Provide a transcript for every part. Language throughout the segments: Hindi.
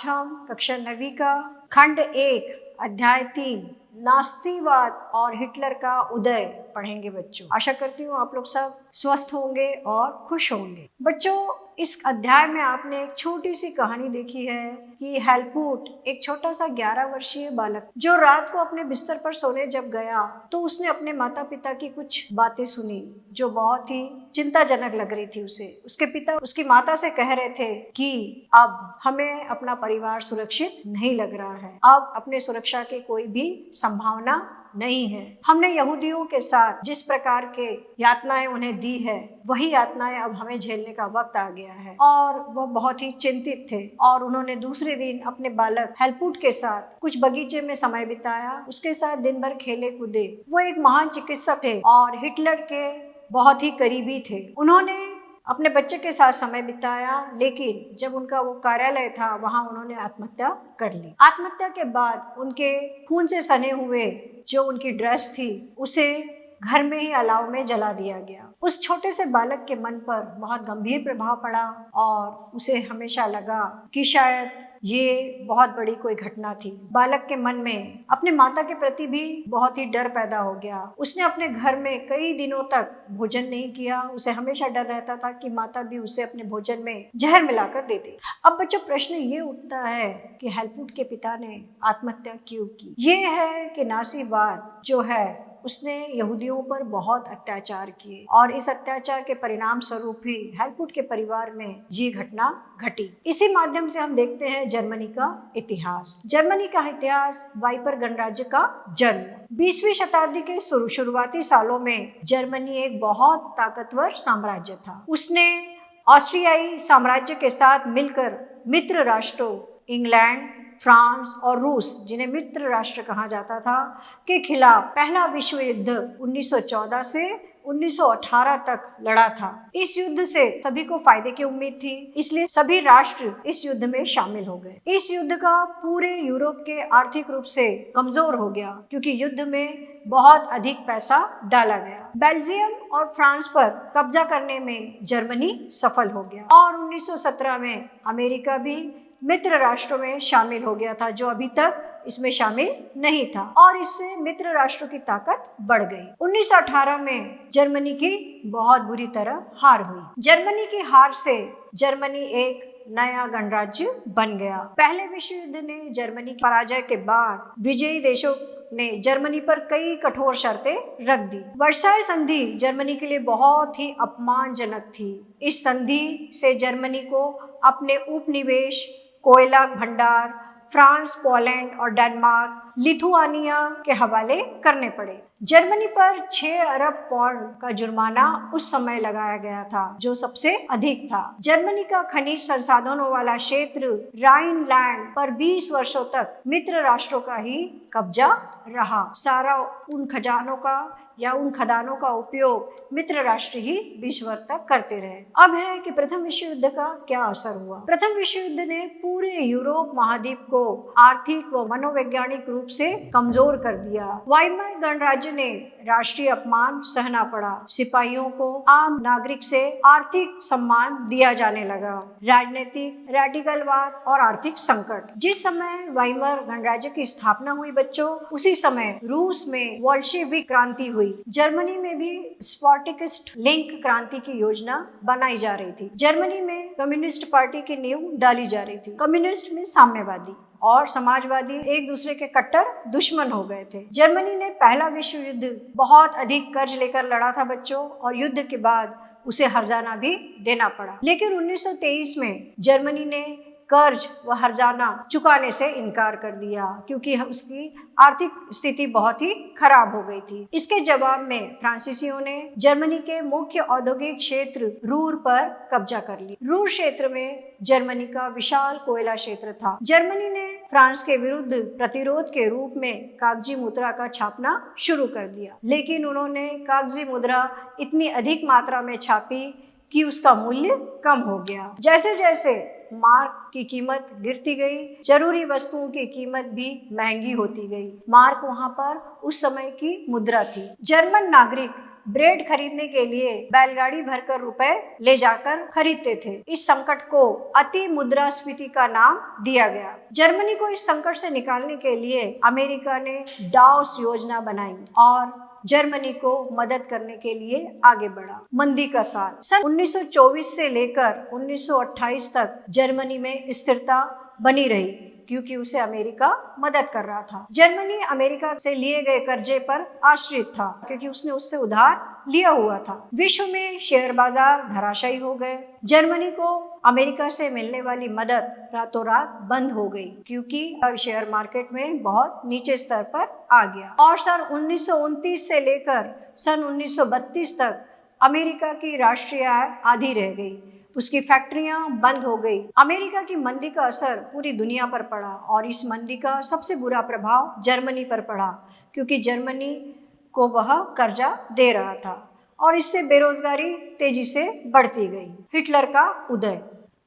हम कक्षा 9वीं का खंड 1 अध्याय 3 नास्तिवाद और हिटलर का उदय पढ़ेंगे बच्चों। आशा करती हूँ आप लोग सब स्वस्थ होंगे और खुश होंगे। बच्चों, इस अध्याय में आपने एक छोटी सी कहानी देखी है कि हेल्मुट एक छोटा सा 11 वर्षीय बालक जो रात को अपने बिस्तर पर सोने जब गया तो उसने अपने माता पिता की कुछ बातें सुनी जो बहुत ही चिंताजनक लग रही थी उसे। उसके पिता उसकी माता से कह रहे थे कि अब हमें अपना परिवार सुरक्षित नहीं लग रहा है, अब अपने सुरक्षा की कोई भी संभावना नहीं है। हमने यहूदियों के साथ जिस प्रकार के यातनाएं उन्हें दी है वही यातनाएं अब हमें झेलने का वक्त आ गया है। और वो बहुत ही चिंतित थे और उन्होंने दूसरे दिन अपने बालक हेल्मुट के साथ कुछ बगीचे में समय बिताया, उसके साथ दिन भर खेले कूदे। वो एक महान चिकित्सक थे और हिटलर के बहुत ही करीबी थे। उन्होंने अपने बच्चे के साथ समय बिताया, लेकिन जब उनका वो कार्यालय था वहां उन्होंने आत्महत्या कर ली। आत्महत्या के बाद उनके खून से सने हुए जो उनकी ड्रेस थी उसे घर में ही अलाव में जला दिया गया। उस छोटे से बालक के मन पर बहुत गंभीर प्रभाव पड़ा और उसे हमेशा लगा कि शायद ये बहुत बड़ी कोई घटना थी। बालक के मन में अपने माता के प्रति भी बहुत ही डर पैदा हो गया। उसने अपने घर में कई दिनों तक भोजन नहीं किया। उसे हमेशा डर रहता था कि माता भी उसे अपने भोजन में जहर मिलाकर दे दे। अब बच्चों, प्रश्न ये उठता है कि हेल्मुट के पिता ने आत्महत्या क्यों की? ये है कि नासीवाद जो है उसने यहूदियों पर बहुत अत्याचार किए और इस अत्याचार के परिणाम स्वरूप ही हेल्मुट के परिवार में ये घटना घटी। इसी माध्यम से हम देखते हैं जर्मनी का इतिहास। जर्मनी का इतिहास वाइपर गणराज्य का जन्म। 20वीं शताब्दी के शुरुआती सालों में जर्मनी एक बहुत ताकतवर साम्राज्य था। उसने ऑस्ट्रियाई साम्राज्य के साथ मिलकर मित्र राष्ट्रों इंग्लैंड, फ्रांस और रूस, जिन्हें मित्र राष्ट्र कहा जाता था, के खिलाफ पहला विश्व युद्ध 1914 से 1918 तक लड़ा था। इस युद्ध से सभी को फायदे की उम्मीद थी, इसलिए सभी राष्ट्र इस युद्ध में शामिल हो गए। इस युद्ध का पूरे यूरोप के आर्थिक रूप से कमजोर हो गया क्योंकि युद्ध में बहुत अधिक पैसा डाला गया। बेल्जियम और फ्रांस पर कब्जा करने में जर्मनी सफल हो गया और 1917 में अमेरिका भी मित्र राष्ट्रों में शामिल हो गया था, जो अभी तक इसमें शामिल नहीं था, और इससे मित्र राष्ट्रों की ताकत बढ़ गई। 1918 में जर्मनी की बहुत बुरी तरह हार हुई। जर्मनी की हार से जर्मनी एक नया गणराज्य बन गया। पहले विश्व युद्ध ने जर्मनी के पराजय के बाद विजयी देशों ने जर्मनी पर कई कठोर शर्तें रख दी। वर्साई संधि जर्मनी के लिए बहुत ही अपमानजनक थी। इस संधि से जर्मनी को अपने उपनिवेश, कोयला भंडार, फ्रांस, पोलैंड और डेनमार्क, लिथुआनिया के हवाले करने पड़े। जर्मनी पर 6 अरब पाउंड का जुर्माना उस समय लगाया गया था, जो सबसे अधिक था। जर्मनी का खनिज संसाधनों वाला क्षेत्र राइनलैंड पर 20 वर्षों तक मित्र राष्ट्रों का ही कब्जा रहा। सारा उन खजानों का या उन खदानों का उपयोग मित्र राष्ट्र ही विश्व तक करते रहे। अब है कि प्रथम विश्व युद्ध का क्या असर हुआ। प्रथम विश्व युद्ध ने पूरे यूरोप महाद्वीप को आर्थिक व मनोवैज्ञानिक रूप से कमजोर कर दिया। वाइमर गणराज्य ने राष्ट्रीय अपमान सहना पड़ा। सिपाहियों को आम नागरिक से आर्थिक सम्मान दिया जाने लगा। राजनीतिक रेडिकलवाद और आर्थिक संकट। जिस समय वाइमर गणराज्य की स्थापना हुई बच्चों, उसी समय रूस में बोल्शेविक क्रांति हुई। जर्मनी में भी स्पार्टकिस्ट लिंक क्रांति की योजना बनाई जा रही थी। जर्मनी में कम्युनिस्ट पार्टी की नींव डाली जा रही थी। कम्युनिस्ट में साम्यवादी और समाजवादी एक दूसरे के कट्टर दुश्मन हो गए थे। जर्मनी ने पहला विश्व युद्ध बहुत अधिक कर्ज लेकर लड़ा था बच्चों, और युद्ध के बाद उसे हर्जाना भी देना पड़ा। लेकिन 1923 में जर्मनी ने कर्ज व हर्जाना चुकाने से इनकार कर दिया क्योंकि उसकी आर्थिक स्थिति बहुत ही खराब हो गई थी। इसके जवाब में फ्रांसीसियों ने जर्मनी के मुख्य औद्योगिक क्षेत्र रूर पर कब्जा कर लिया। रूर क्षेत्र में जर्मनी का विशाल कोयला क्षेत्र था। जर्मनी ने फ्रांस के विरुद्ध प्रतिरोध के रूप में कागजी मुद्रा का छापना शुरू कर दिया, लेकिन उन्होंने कागजी मुद्रा इतनी अधिक मात्रा में छापी कि उसका मूल्य कम हो गया। जैसे जैसे मार्क की कीमत गिरती गई, जरूरी वस्तुओं की कीमत भी महंगी होती गई। मार्क वहां पर उस समय की मुद्रा थी। जर्मन नागरिक ब्रेड खरीदने के लिए बैलगाड़ी भरकर रुपए ले जाकर खरीदते थे। इस संकट को अति मुद्रास्फीति का नाम दिया गया। जर्मनी को इस संकट से निकालने के लिए अमेरिका ने डाउस योजना बनाई और जर्मनी को मदद करने के लिए आगे बढ़ा। मंदी का साल सन 1924 से लेकर 1928 तक जर्मनी में स्थिरता बनी रही क्योंकि उसे अमेरिका मदद कर रहा था। जर्मनी अमेरिका से लिए गए कर्जे पर आश्रित था क्योंकि उसने उससे उधार लिया हुआ था। विश्व में शेयर बाजार धराशायी हो गए। जर्मनी को अमेरिका से मिलने वाली मदद रातों रात बंद हो गई क्योंकि अब शेयर मार्केट में बहुत नीचे स्तर पर आ गया। और सन 1929 से लेकर सन 1932 तक अमेरिका की राष्ट्रीय आय आधी रह गई। उसकी फैक्ट्रियां बंद हो गई। अमेरिका की मंदी का असर पूरी दुनिया पर पड़ा और इस मंदी का सबसे बुरा प्रभाव जर्मनी पर पड़ा क्योंकि जर्मनी को वह कर्जा दे रहा था और इससे बेरोजगारी तेजी से बढ़ती गई। हिटलर का उदय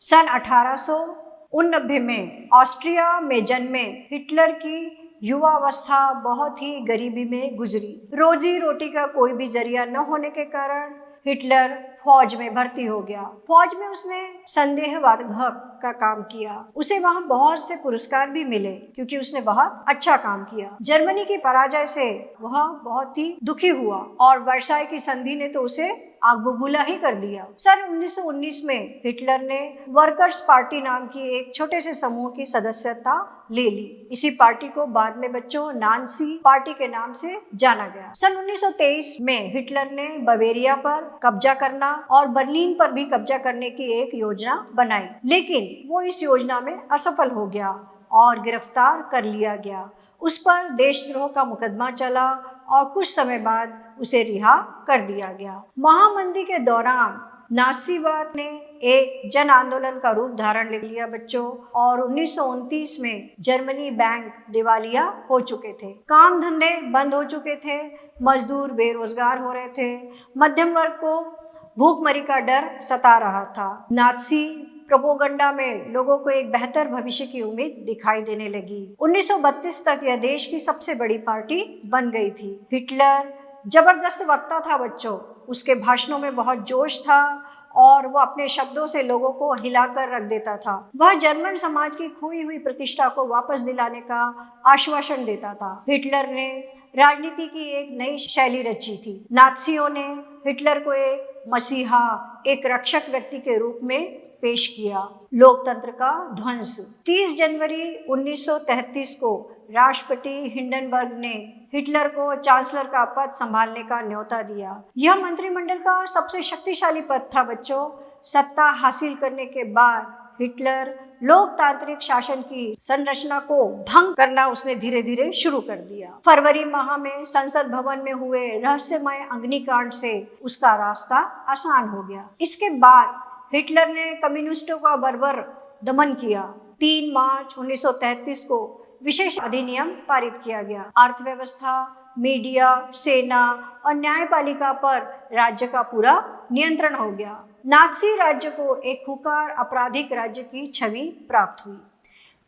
सन 1889 में ऑस्ट्रिया में जन्मे हिटलर की युवावस्था बहुत ही गरीबी में गुजरी। रोजी रोटी का कोई भी जरिया न होने के कारण हिटलर फौज में भर्ती हो गया। फौज में उसने संदेहवादक का काम किया। उसे वहां बहुत से पुरस्कार भी मिले क्योंकि उसने बहुत अच्छा काम किया। जर्मनी की पराजय से वह बहुत ही दुखी हुआ और वर्साई की संधि ने तो उसे आग बबूला ही कर दिया। सन 1919 में हिटलर ने वर्कर्स पार्टी नाम की एक छोटे से समूह की सदस्यता ले ली। इसी पार्टी को बाद में बच्चों नाजी पार्टी के नाम से जाना गया। सन 1923 में हिटलर ने बवेरिया पर कब्जा करना और बर्लिन पर भी कब्जा करने की एक योजना बनाई, लेकिन वो इस योजना में असफल हो गया और गिरफ्तार कर लिया गया। उस पर देशद्रोह का मुकदमा चला और कुछ समय बाद उसे रिहा कर दिया गया। महामंदी के दौरान नासीवाद ने एक जन आंदोलन का रूप धारण ले लिया बच्चों और 1929 में जर्मनी बैंक दिवालिया हो चुके थे। काम धंधे बंद हो चुके थे, मजदूर बेरोजगार हो रहे थे, मध्यम वर्ग को भूखमरी का डर सता रहा था। नाजी प्रोपोगंडा में लोगों को एक बेहतर भविष्य की उम्मीद दिखाई देने लगी। 1932 तक यह देश की सबसे बड़ी पार्टी बन गई थी। हिटलर जबरदस्त वक्ता था बच्चों, उसके भाषणों में बहुत जोश था और वो अपने शब्दों से लोगों को हिलाकर रख देता था। वह जर्मन समाज की खोई हुई प्रतिष्ठा को वापस दिलाने का आश्वासन देता था। हिटलर ने राजनीति की एक नई शैली रची थी। नात्सियों ने हिटलर को एक मसीहा, एक रक्षक व्यक्ति के रूप में पेश किया। लोकतंत्र का ध्वंस 30 जनवरी 1933 को राष्ट्रपति हिंडनबर्ग ने हिटलर को चांसलर का पद संभालने का न्योता दिया। यह मंत्रिमंडल का सबसे शक्तिशाली पद था बच्चों। सत्ता हासिल करने के बाद हिटलर लोकतांत्रिक शासन की संरचना को भंग करना उसने धीरे धीरे शुरू कर दिया। फरवरी माह में संसद भवन में हुए रहस्यमय अग्निकांड से उसका रास्ता आसान हो गया। इसके बाद हिटलर ने कम्युनिस्टों का बर्बर दमन किया। 3 मार्च 1933 को विशेष अधिनियम पारित किया गया। अर्थव्यवस्था, मीडिया, सेना और न्यायपालिका पर राज्य का पूरा नियंत्रण हो गया। नाजी राज्य को एक खुंखार आपराधिक राज्य की छवि प्राप्त हुई।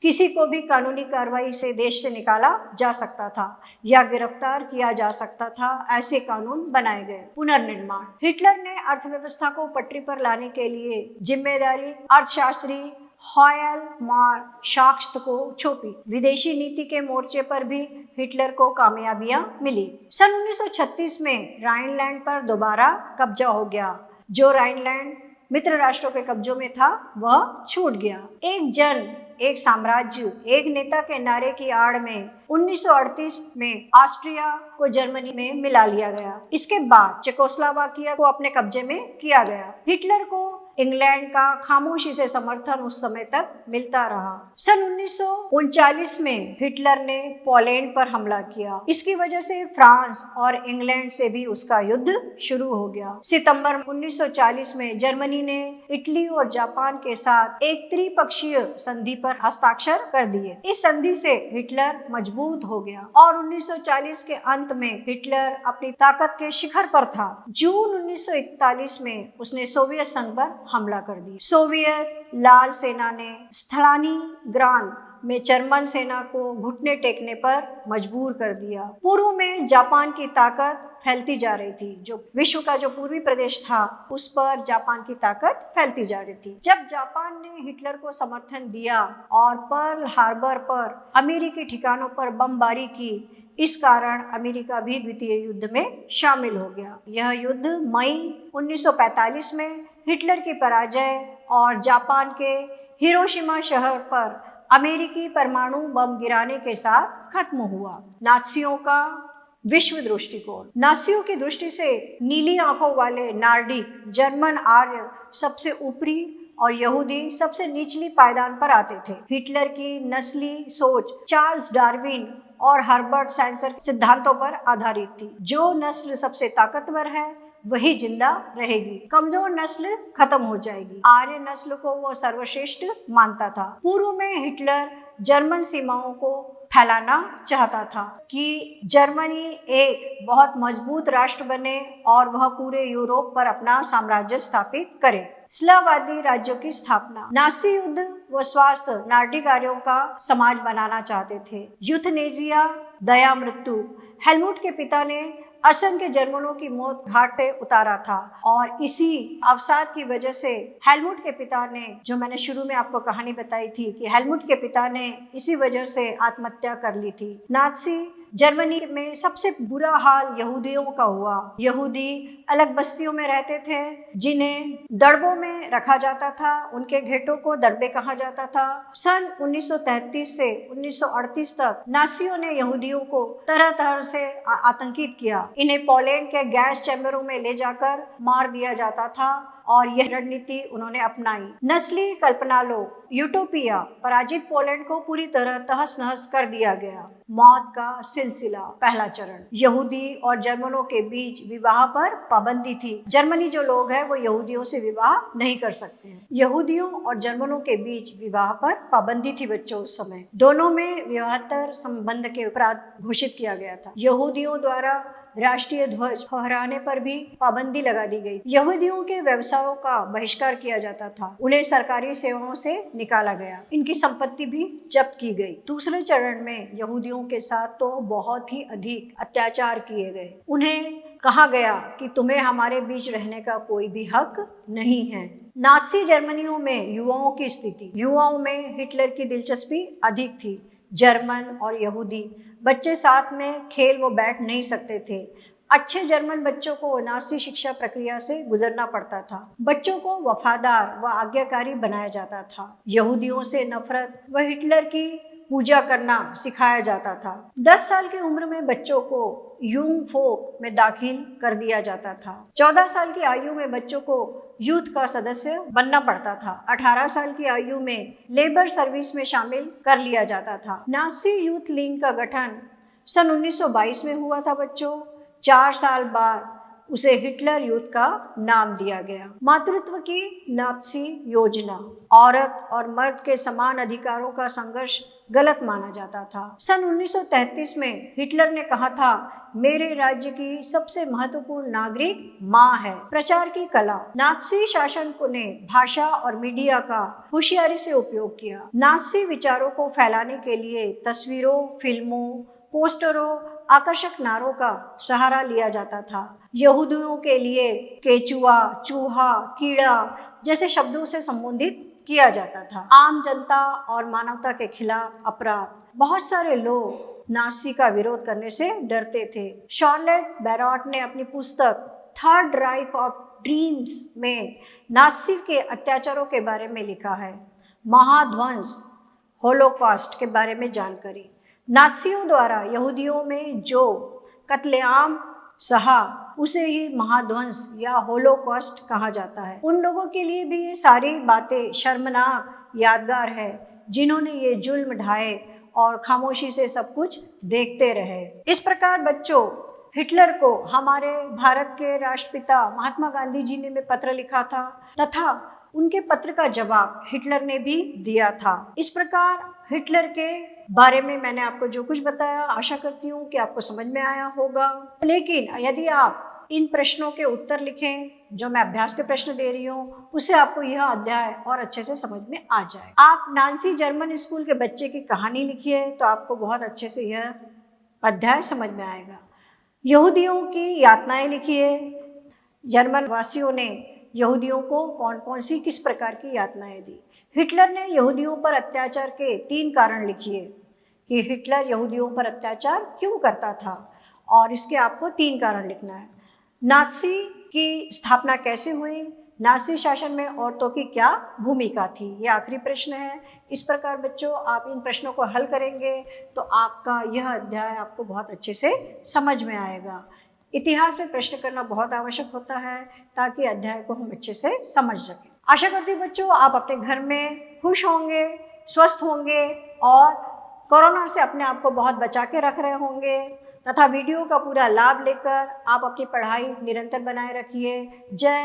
किसी को भी कानूनी कार्रवाई से देश से निकाला जा सकता था या गिरफ्तार किया जा सकता था। ऐसे कानून बनाए गए। पुनर्निर्माण हिटलर ने अर्थव्यवस्था को पटरी पर लाने के लिए जिम्मेदारी अर्थशास्त्री हॉयल मार शाक्स को सौंपी। विदेशी नीति के मोर्चे पर भी हिटलर को कामयाबियां मिली। सन 1936 में राइनलैंड पर दोबारा कब्जा हो गया। जो राइनलैंड मित्र राष्ट्रों के कब्जों में था वह छूट गया। एक जन, एक साम्राज्य, एक नेता के नारे की आड़ में 1938 में ऑस्ट्रिया को जर्मनी में मिला लिया गया। इसके बाद चेकोस्लोवाकिया को अपने कब्जे में किया गया। हिटलर को इंग्लैंड का खामोशी से समर्थन उस समय तक मिलता रहा। सन 1939 में हिटलर ने पोलैंड पर हमला किया। इसकी वजह से फ्रांस और इंग्लैंड से भी उसका युद्ध शुरू हो गया। सितंबर 1940 में जर्मनी ने इटली और जापान के साथ एक त्रिपक्षीय संधि पर हस्ताक्षर कर दिए। इस संधि से हिटलर मजबूत हो गया और 1940 के अंत में हिटलर अपनी ताकत के शिखर पर था। जून 1941 में उसने सोवियत संघ पर हमला कर दी। सोवियत लाल सेना ने स्टालिनग्राद में जर्मन सेना को घुटने टेकने पर मजबूर कर दिया। पूर्व में जापान की ताकत फैलती जा रही थी, जो विश्व का जो पूर्वी प्रदेश था उस पर जापान की ताकत फैलती जा रही थी। जब जापान ने हिटलर को समर्थन दिया और पर्ल हार्बर पर अमेरिकी ठिकानों पर बमबारी की, इस कारण अमेरिका भी द्वितीय युद्ध में शामिल हो गया। यह युद्ध मई 1945 में हिटलर की पराजय और जापान के हिरोशिमा शहर पर अमेरिकी परमाणु बम गिराने के साथ खत्म हुआ। नाज़ियों का विश्व दृष्टिकोण। नाज़ियों की दृष्टि से नीली आंखों वाले नार्डिक जर्मन आर्य सबसे ऊपरी और यहूदी सबसे निचली पायदान पर आते थे। हिटलर की नस्ली सोच चार्ल्स डार्विन और हर्बर्ट सैंसर सिद्धांतों पर आधारित थी। जो नस्ल सबसे ताकतवर है वही जिंदा रहेगी, कमजोर नस्ल खत्म हो जाएगी। आर्य नस्ल को वह सर्वश्रेष्ठ मानता था। पूर्व में हिटलर जर्मन सीमाओं को फैलाना चाहता था कि जर्मनी एक बहुत मजबूत राष्ट्र बने और वह पूरे यूरोप पर अपना साम्राज्य स्थापित करे। स्लाववादी राज्यों की स्थापना। नाज़ी युद्ध व स्वास्थ्य नार्डिक आर्यों का समाज बनाना चाहते थे। यूथनेजिया, दया मृत्यु। हेलमुट के पिता ने असंख्य जर्मनों की मौत घाट पे उतारा था और इसी अवसाद की वजह से हेलमुट के पिता ने, जो मैंने शुरू में आपको कहानी बताई थी कि हेलमुट के पिता ने इसी वजह से आत्महत्या कर ली थी। नाज़ी जर्मनी में सबसे बुरा हाल यहूदियों का हुआ। यहूदी अलग बस्तियों में रहते थे जिन्हें दड़बों में रखा जाता था, उनके घेटों को दड़बे कहा जाता था। सन 1933 से 1938 तक नाज़ियों ने यहूदियों को तरह तरह से आतंकित किया। इन्हें पोलैंड के गैस चैम्बरों में ले जाकर मार दिया जाता था और यह रणनीति उन्होंने अपनाई। नस्ली कल्पना लो। यूटोपिया। पराजित पोलैंड को पूरी तरह तहस नहस कर दिया गया। मौत का सिलसिला। पहला चरण। यहूदी और जर्मनों के बीच विवाह पर पाबंदी थी। जर्मनी जो लोग हैं वो यहूदियों से विवाह नहीं कर सकते हैं। यहूदियों और जर्मनों के बीच विवाह पर पाबंदी थी बच्चों उस समय। दोनों में विवाहेतर संबंध के अपराध घोषित किया गया था। यहूदियों द्वारा राष्ट्रीय ध्वज फहराने पर भी पाबंदी लगा दी गई। यहूदियों के व्यवसायों का बहिष्कार किया जाता था। उन्हें सरकारी सेवाओं से निकाला गया। इनकी संपत्ति भी जब्त की गई। दूसरे चरण में यहूदियों के साथ तो बहुत ही अधिक अत्याचार किए गए। उन्हें कहा गया कि तुम्हें हमारे बीच रहने का कोई भी हक नहीं है। नाज़ी जर्मनियों में युवाओं की स्थिति। युवाओं में हिटलर की दिलचस्पी अधिक थी। जर्मन और यहूदी बच्चे साथ में खेल वो बैठ नहीं सकते थे। अच्छे जर्मन बच्चों को नाज़ी शिक्षा प्रक्रिया से गुजरना पड़ता था। बच्चों को वफादार व आज्ञाकारी बनाया जाता था। यहूदियों से नफरत व हिटलर की पूजा करना सिखाया जाता था। 10 साल की उम्र में बच्चों को यूंग फोक में दाखिल कर दिया जाता था। 14 साल की आयु में बच्चों को यूथ का सदस्य बनना पड़ता था। 18 साल की आयु में लेबर सर्विस में शामिल कर लिया जाता था। नाज़ी यूथ लीग का गठन सन 1922 में हुआ था बच्चों। 4 साल बाद उसे हिटलर यूथ का नाम दिया गया। मातृत्व की नाज़ी योजना। औरत और मर्द के समान अधिकारों का संघर्ष गलत माना जाता था। सन 1933 में हिटलर ने कहा था, मेरे राज्य की सबसे महत्वपूर्ण नागरिक माँ है। प्रचार की कला। नाज़ी शासन ने भाषा और मीडिया का होशियारी से उपयोग किया। नाज़ी विचारों को फैलाने के लिए तस्वीरों, फिल्मों, पोस्टरों, आकर्षक नारों का सहारा लिया जाता था। यहूदियों के लिए केचुआ, चूहा, कीड़ा जैसे शब्दों से संबोधित किया जाता था। आम जनता और मानवता के खिलाफ अपराध। बहुत सारे लोग नाज़ी का विरोध करने से डरते थे। शार्लेट बैरॉट ने अपनी पुस्तक थर्ड राइक ऑफ ड्रीम्स में नाज़ी के अत्याचारों के बारे में लिखा है। महाध्वंस, होलोकॉस्ट के बारे में जानकारी। नाज़ियों द्वारा यहूदियों में जो कत्लेआम सहा उसे ही महाध्वंस या होलोकॉस्ट कहा जाता है। उन लोगों के लिए भी ये सारी बातें शर्मनाक यादगार है जिन्होंने ये जुल्म ढाए और खामोशी से सब कुछ देखते रहे। इस प्रकार बच्चों, हिटलर को हमारे भारत के राष्ट्रपिता महात्मा गांधी जी ने पत्र लिखा था तथा उनके पत्र का जवाब हिटलर ने भी दिया था। इस प्रकार हिटलर के बारे में मैंने आपको जो कुछ बताया, आशा करती हूँ कि आपको समझ में आया होगा। लेकिन यदि आप इन प्रश्नों के उत्तर लिखें जो मैं अभ्यास के प्रश्न दे रही हूँ, उससे आपको यह अध्याय और अच्छे से समझ में आ जाए। आप नांसी जर्मन स्कूल के बच्चे की कहानी लिखिए तो आपको बहुत अच्छे से यह अध्याय समझ में आएगा। यहूदियों की यातनाएं लिखिए। जर्मन वासियों ने यहूदियों को कौन कौन सी किस प्रकार की यातनाएं दी। हिटलर ने यहूदियों पर अत्याचार के 3 कारण लिखिए कि हिटलर यहूदियों पर अत्याचार क्यों करता था, और इसके आपको 3 कारण लिखना है। नाज़ी की स्थापना कैसे हुई, नाज़ी शासन में औरतों की क्या भूमिका थी, ये आखिरी प्रश्न है। इस प्रकार बच्चों आप इन प्रश्नों को हल करेंगे तो आपका यह अध्याय आपको बहुत अच्छे से समझ में आएगा। इतिहास में प्रश्न करना बहुत आवश्यक होता है ताकि अध्याय को हम अच्छे से समझ सकें। आशा करती हूँ बच्चों आप अपने घर में खुश होंगे, स्वस्थ होंगे और कोरोना से अपने आप को बहुत बचा के रख रहे होंगे तथा वीडियो का पूरा लाभ लेकर आप अपनी पढ़ाई निरंतर बनाए रखिए। जय